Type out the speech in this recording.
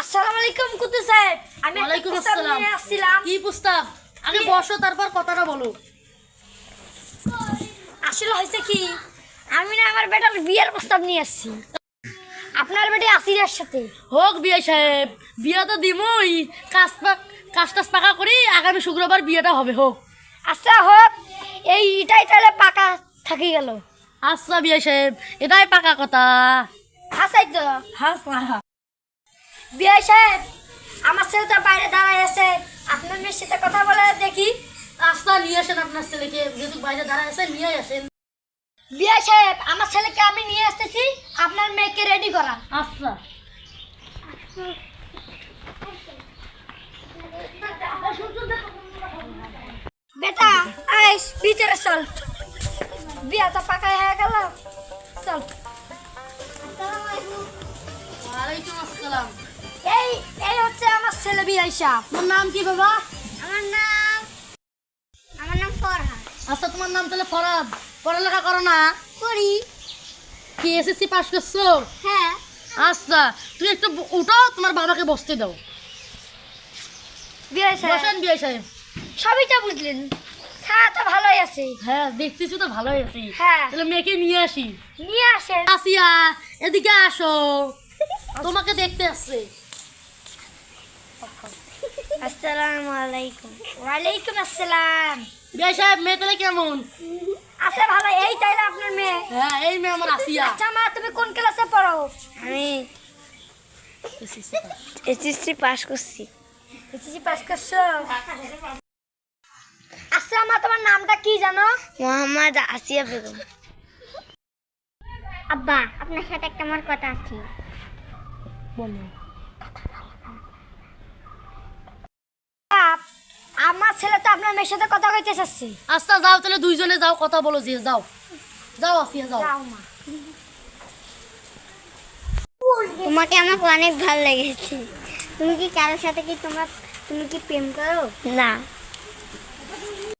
আসসালামু আলাইকুম কুদ্দুস সাহেব। আমি ওয়ালাইকুম আসসালাম। আসছিলাম। কি প্রস্তাব? আগে বসো, তারপর কথাটা বলো। আসলে হয়েছে কি, আমি না আমার বেটার বিয়ের প্রস্তাব নিয়ে আসছি আপনার বেটে আসিরের সাথে। হোক বিয়ে সাহেব, বিয়ে তো দিমই। কাজ টাজ পাকা করি, আগামী শুক্রবার বিয়েটা হবে। হোক আচ্ছা হোক, এইটাই তাহলে পাকা থাকি গেল। আচ্ছা বিয়ে সাহেব, এটাই পাকা কথা। আচ্ছাই তো বিয়ে সাহেব, আমার ছেলে তো বাইরে দাঁড়ায় আছে, আপনার মেয়ের সাথে কথা বলে দেখি। আচ্ছা নিয়ে আসেন আপনার ছেলেকে, যেহেতু বাইরে দাঁড়ায় আছে নিয়ে আসেন। বিয়ে সাহেব, আমার ছেলেকে আমি নিয়ে আসতেছি, আপনার মেয়েকে রেডি করা। আচ্ছা বেটা আইস ভিতরে চল, বিয়া তো পাকা হয়ে গেল, চল। ওয়ালাইকুম আসসালাম। এই এই হচ্ছে আমার ছেলে বিয়ে আইসা। তোমার নাম কি বাবা? আমার নাম ফরহাদ। আচ্ছা তোমার নাম তাহলে ফরাদ। পড়ালেখা করো না? করি। কি এসএসসি পাস করছো? হ্যাঁ। আচ্ছা তুমি একটু উঠো, তোমার বাবাকে বসতে দাও। বিয়ে সাহেব বসেন বিয়ে সাহেব। সবই তো বুঝলেন, ছাড়া তো ভালোই আছে। হ্যাঁ দেখতেছি তো ভালোই আছি। হ্যাঁ। তাহলে মেয়েকে নিয়ে আসি। নিয়ে আসেন। আসিয়া এদিকে আসো, তোমাকে দেখতে আসছে। আসসালামু আলাইকুম। ওয়ালাইকুম আসসালাম। বিয়ে সাহেব মেয়ে তাহলে কেমন? আচ্ছা ভালো, এই তাইলে আপনার মেয়ে। হ্যাঁ এই মেয়ে আমার আসিয়া। আচ্ছা মা, তুমি কোন ক্লাসে পড়ো? আমি এসএসসি পাস করছি। এসএসসি পাস করছো? আচ্ছা মা, তোমার নামটা কি জানো? মোহাম্মদ আসিয়া বেগম। আব্বা, আপনার সাথে একটা আমার কথা আছে। বলো। আমার ছেলে তো আপনার মেয়ের সাথে কথা কইতে চাচ্ছে। আচ্ছা যাও তাহলে, দুইজনে যাও, কথা বলো। যে যাও যাও আসিয়া যাও। যাও মা। তোমাকে আমার অনেক ভালো লেগেছে। তুমি কি কারোর সাথে তুমি কি প্রেম করো? না।